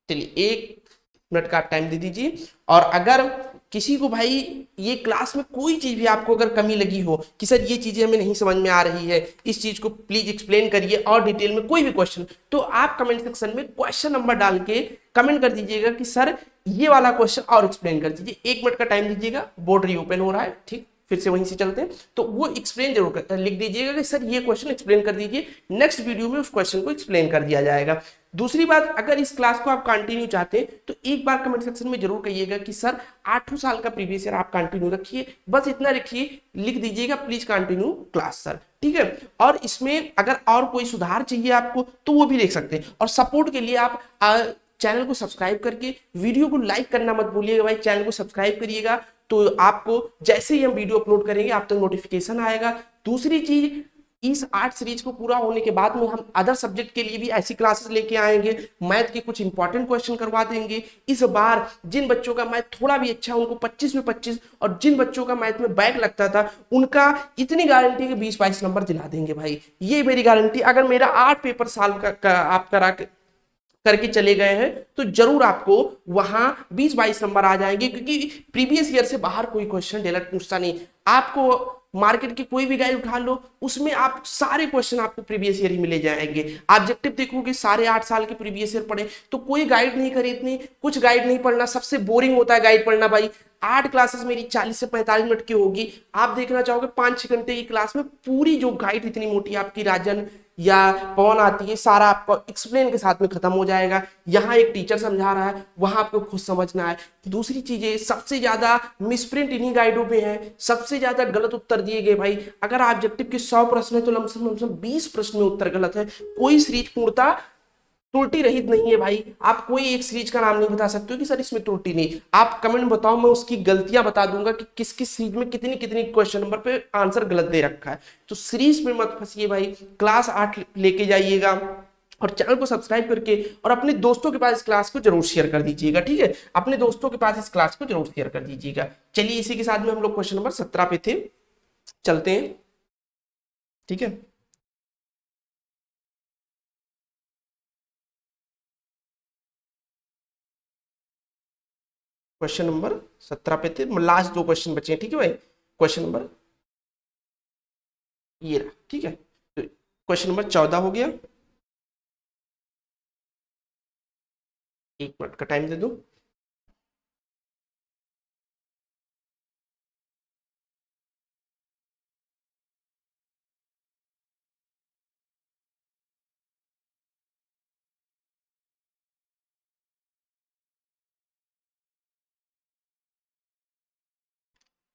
चलिए 1 मिनट का टाइम दे दीजिए। और अगर किसी को भाई ये क्लास में कोई चीज भी आपको अगर कमी लगी हो कि सर ये चीजें हमें नहीं समझ में आ रही है, इस चीज को प्लीज एक्सप्लेन करिए, और डिटेल में कोई भी क्वेश्चन, तो आप कमेंट सेक्शन में क्वेश्चन नंबर डाल के कमेंट कर दीजिएगा कि सर ये वाला क्वेश्चन और एक्सप्लेन कर दीजिए। 1 मिनट का टाइम दीजिएगा, बोर्ड रीओपन हो रहा है। ठीक, फिर से वहीं से चलते हैं, तो वो एक्सप्लेन जरूर लिख दीजिएगा कि सर ये क्वेश्चन एक्सप्लेन कर दीजिए, नेक्स्ट वीडियो में उस क्वेश्चन को एक्सप्लेन कर दिया जाएगा। दूसरी बात, अगर इस क्लास को आप कंटिन्यू चाहते हैं तो एक बार कमेंट सेक्शन में जरूर कहिएगा कि सर 8 साल का प्रीवियस ईयर आप कंटिन्यू रखिए, बस इतना रखिए, लिख दीजिएगा प्लीज कंटिन्यू क्लास सर। ठीक है, और इसमें अगर और कोई सुधार चाहिए आपको तो वो भी देख सकते हैं। और सपोर्ट के लिए आप चैनल को सब्सक्राइब करके वीडियो को लाइक करना मत भूलिएगा भाई, चैनल को सब्सक्राइब करिएगा, तो आपको जैसे ही हम वीडियो अपलोड करेंगे आप तक नोटिफिकेशन आएगा। दूसरी चीज, इस आर्ट सीरीज को पूरा होने के बाद में हम अदर सब्जेक्ट के लिए भी ऐसी क्लासेस लेके आएंगे, मैथ के कुछ इंपॉर्टेंट क्वेश्चन करवा देंगे। इस बार जिन बच्चों का मैथ थोड़ा भी अच्छा उनको 25 में 25, और जिन बच्चों का मैथ में बैक लगता था उनका इतनी गारंटी कि 20-22 नंबर दिला देंगे भाई, ये मेरी गारंटी। अगर मेरा 8 पेपर साल का आप करा करके चले गए हैं तो जरूर आपको वहां 20-22 नंबर आ जाएंगे, क्योंकि प्रीवियस ईयर से बाहर कोई क्वेश्चन डेलर पूछता नहीं। आपको मार्केट की कोई भी गाइड उठा लो, उसमें आप सारे क्वेश्चन आपको प्रीवियस ईयर ही मिले जाएंगे। ऑब्जेक्टिव देखोगे सारे 8 साल के प्रीवियस ईयर पढ़े, तो कोई गाइड नहीं खरीदनी, कुछ गाइड नहीं पढ़ना। सबसे बोरिंग होता है गाइड पढ़ना भाई। 8 क्लासेस मेरी 40 से 45 मिनट की होगी, आप देखना चाहोगे 5-6 घंटे की क्लास में पूरी जो गाइड इतनी मोटी आपकी राजन या पवन आती है, सारा आपको एक्सप्लेन के साथ में खत्म हो जाएगा। यहाँ एक टीचर समझा रहा है, वहां आपको खुद समझना है। दूसरी चीजें, सबसे ज्यादा मिसप्रिंट इन्हीं गाइडों में है, सबसे ज्यादा गलत उत्तर दिए गए भाई। अगर ऑब्जेक्टिव के 100 प्रश्न है तो लमसम 20 प्रश्न में उत्तर गलत है। कोई सीरीज पूर्णता त्रुटि रहित नहीं है भाई। आप कोई एक सीरीज का नाम नहीं बता सकते हो कि सर इसमें त्रुटि नहीं, आप कमेंट बताओ, मैं उसकी गलतियां बता दूंगा कि किस किस सीरीज में कितनी कितनी क्वेश्चन नंबर पे आंसर गलत दे रखा है। तो सीरीज में मत फंसिए भाई, क्लास 8 लेके जाइएगा, और चैनल को सब्सक्राइब करके और अपने दोस्तों के पास इस क्लास को जरूर शेयर कर दीजिएगा। ठीक है, अपने दोस्तों के पास इस क्लास को जरूर शेयर कर दीजिएगा। चलिए इसी के साथ में हम लोग क्वेश्चन नंबर 17 पे थे, चलते हैं। ठीक है, क्वेश्चन नंबर 17 पे थे, लास्ट 2 क्वेश्चन बचे हैं। ठीक है भाई, क्वेश्चन नंबर ये रहा। ठीक है, तो क्वेश्चन नंबर 14 हो गया। 1 मिनट का टाइम दे दो।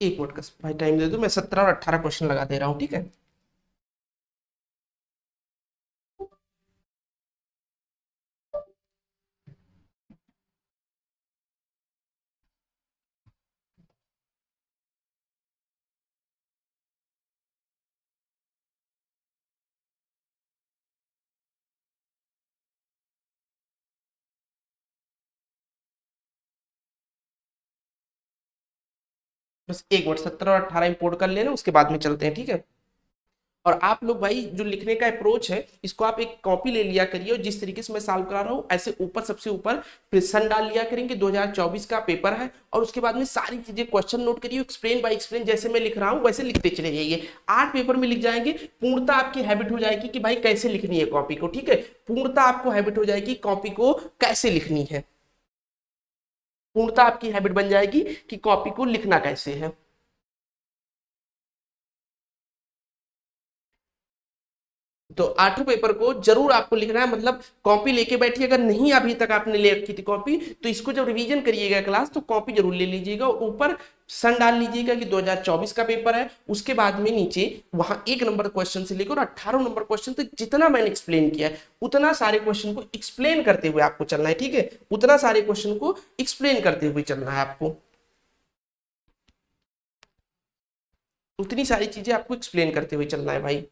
एक मिनट का भाई टाइम दे दो, मैं 17 और 18 क्वेश्चन लगा दे रहा हूँ। ठीक है। बस एक मिनट, 17 और 18 इंपोर्ट कर लेना, उसके बाद में चलते हैं, ठीक है। और आप लोग भाई जो लिखने का अप्रोच है, इसको आप एक कॉपी ले लिया करिए, और जिस तरीके से मैं सॉल्व करा रहा हूँ ऐसे ऊपर सबसे ऊपर प्रश्न डाल लिया करेंगे। 2024 का पेपर है, और उसके बाद में सारी चीजें क्वेश्चन नोट करिए, एक्सप्लेन बाय एक्सप्लेन, जैसे मैं लिख रहा हूँ वैसे लिखते चले जाइए। 8 पेपर में लिख जाएंगे, पूर्णतः आपकी हैबिट हो जाएगी कि भाई कैसे लिखनी है कॉपी को, ठीक है। पूर्णतः आपको हैबिट हो जाएगी कॉपी को कैसे लिखनी है, पूर्णतः आपकी हैबिट बन जाएगी कि कॉपी को लिखना कैसे है। तो 8 पेपर को जरूर आपको लिखना है, मतलब कॉपी लेके बैठिए। अगर नहीं अभी तक आपने ले रखी थी कॉपी, तो इसको जब रिवीजन करिएगा क्लास, तो कॉपी जरूर ले लीजिएगा, और ऊपर सन डाल लीजिएगा कि 2024 का पेपर है। उसके बाद में नीचे वहां 1 नंबर क्वेश्चन से लेकर 18 नंबर क्वेश्चन तक जितना मैंने एक्सप्लेन किया है, उतना सारे क्वेश्चन को एक्सप्लेन करते हुए आपको चलना है, ठीक है। उतना सारे क्वेश्चन को एक्सप्लेन करते हुए चलना है आपको, उतनी सारी चीजें आपको एक्सप्लेन करते हुए चलना है भाई।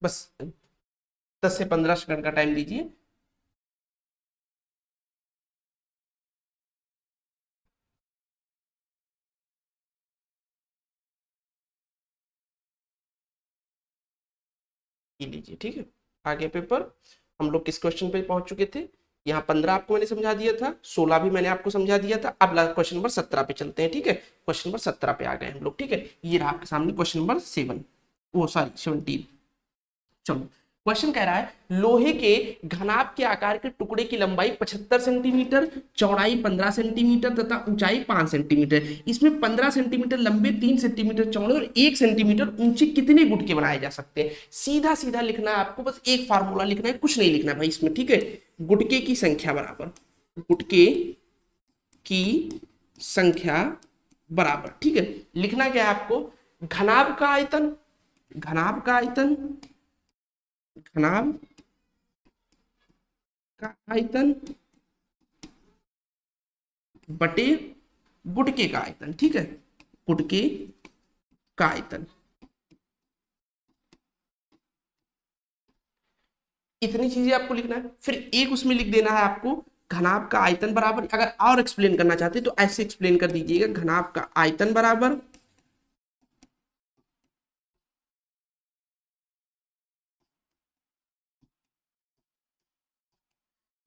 बस 10 से 15 सेकंड का टाइम दीजिए। ये लीजिए, ठीक है। आगे पेपर हम लोग किस क्वेश्चन पे पहुंच चुके थे? यहाँ 15 आपको मैंने समझा दिया था, 16 भी मैंने आपको समझा दिया था। अब क्वेश्चन नंबर 17 पे चलते हैं, ठीक है। क्वेश्चन नंबर 17 पे आ गए हम लोग, ठीक है। ये रहा आपके सामने क्वेश्चन नंबर 7, वो सॉरी 17। चलो, क्वेश्चन कह रहा है लोहे के घनाभ के आकार के टुकड़े की लंबाई 75 सेंटीमीटर, चौड़ाई 15 सेंटीमीटर तथा ऊंचाई 5 सेंटीमीटर। इसमें 15 सेंटीमीटर लंबे, 3 सेंटीमीटर चौड़े और 1 सेंटीमीटर ऊंचे कितने गुटके बनाए जा सकते हैं? सीधा सीधा लिखना है आपको, बस एक फार्मूला लिखना है, कुछ नहीं लिखना है भाई इसमें, ठीक है। गुटके की संख्या बराबर, गुटके की संख्या बराबर, ठीक है। लिखना क्या है आपको? घनाभ का आयतन, घनाभ का आयतन, घनाभ का आयतन बटे गुटके का आयतन, ठीक है। गुटके का आयतन, इतनी चीजें आपको लिखना है। फिर एक उसमें लिख देना है आपको घनाभ का आयतन बराबर, अगर और एक्सप्लेन करना चाहते तो ऐसे एक्सप्लेन कर दीजिएगा, घनाभ का आयतन बराबर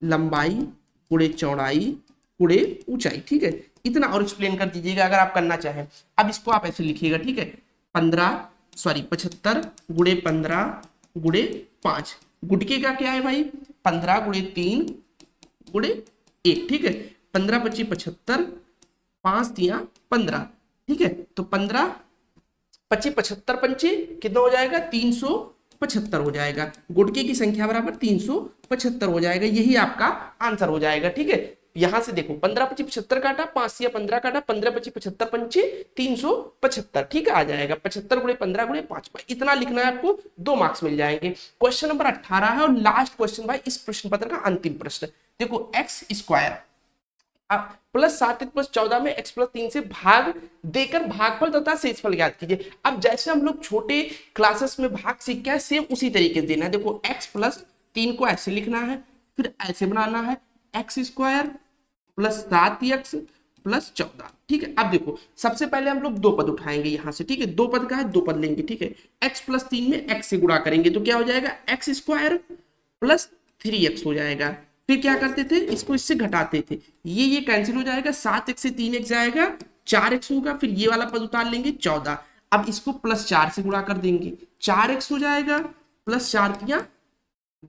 लंबाई गुणे चौड़ाई गुणे ऊंचाई, ठीक है। इतना और एक्सप्लेन कर दीजिएगा अगर आप करना चाहें। अब इसको आप ऐसे लिखिएगा, ठीक है। 75 गुणे 15 गुणे 5, गुटके का क्या है भाई? 15 गुणे 3 गुणे 1, ठीक है। 15 25 75, 5 3 15, ठीक है। तो 15 25 75 पंचे कितना हो जाएगा? 375 हो जाएगा। गुटके की संख्या बराबर 375 हो जाएगा, यही आपका आंसर हो जाएगा, ठीक है। यहां से देखो 15 25 75 काटा, 5 या 15 काटा, 15 25 75 पंचे 375, ठीक है। आ जाएगा 75 गुणे 15 गुणे 5, इतना लिखना है आपको, 2 मार्क्स मिल जाएंगे। क्वेश्चन नंबर 18 है और लास्ट क्वेश्चन भाई इस प्रश्न पत्र का अंतिम प्रश्न। देखो एक्स स्क्वायर प्लस 7 प्लस 14 में x प्लस 3 से भाग देकर भागफल तथा शेषफल ज्ञात कीजिए। अब जैसे हम लोग छोटे क्लासेस में भाग सीख के हैं, सेम उसी तरीके से देना है। देखो x प्लस 3 को ऐसे लिखना है, फिर ऐसे बनाना है, x square plus 7x plus 14, ठीक है। अब देखो सबसे पहले हम लोग 2 पद उठाएंगे यहां से, ठीक है। 2 पद का है, 2 पद लेंगे, ठीक है। x प्लस 3 में x से गुणा करेंगे तो क्या हो जाएगा? एक्स स्क्वायर प्लस 3x हो जाएगा। फिर क्या करते थे? इसको इससे घटाते थे, ये कैंसिल हो जाएगा, 7x से 3x जाएगा, 4x होगा, फिर ये वाला पद उतार लेंगे 14। अब इसको प्लस 4 से गुणा कर देंगे, 4x हो जाएगा, प्लस 4 किया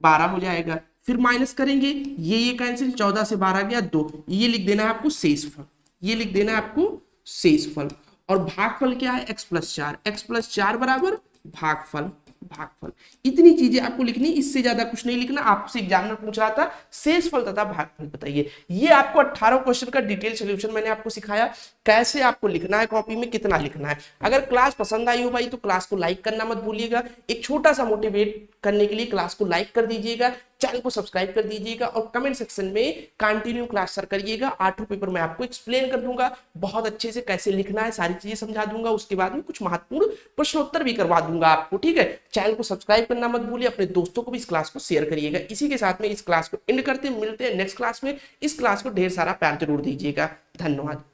12 हो जाएगा। फिर माइनस करेंगे, ये कैंसिल, 14 से 12 गया 2, ये लिख देना है आपको शेषफल, ये लिख देना है आपको शेषफल। और भागफल क्या है? x प्लस 4, x प्लस 4 बराबर भागफल, भागफल। इतनी चीजें आपको लिखनी, इससे ज्यादा कुछ नहीं लिखना। आपसे एग्जामिनर पूछ रहा था शेषफल तथा भागफल बताइए। ये आपको 18 क्वेश्चन का डिटेल सोल्यूशन मैंने आपको सिखाया, कैसे आपको लिखना है, कॉपी में कितना लिखना है। अगर क्लास पसंद आई हो भाई तो क्लास को लाइक करना मत भूलिएगा। एक छोटा सा मोटिवेट करने के लिए क्लास को लाइक कर दीजिएगा, चैनल को सब्सक्राइब कर दीजिएगा और कमेंट सेक्शन में कंटिन्यू क्लास सर करिएगा। 8 पेपर मैं आपको एक्सप्लेन कर दूंगा बहुत अच्छे से, कैसे लिखना है सारी चीजें समझा दूंगा। उसके बाद में कुछ महत्वपूर्ण प्रश्नोत्तर भी करवा दूंगा आपको, ठीक है। चैनल को सब्सक्राइब करना मत भूलिए, अपने दोस्तों को भी इस क्लास को शेयर करिएगा। इसी के साथ में इस क्लास को एंड करते हैं, मिलते हैं नेक्स्ट क्लास में। इस क्लास को ढेर सारा प्यार जरूर दीजिएगा। धन्यवाद।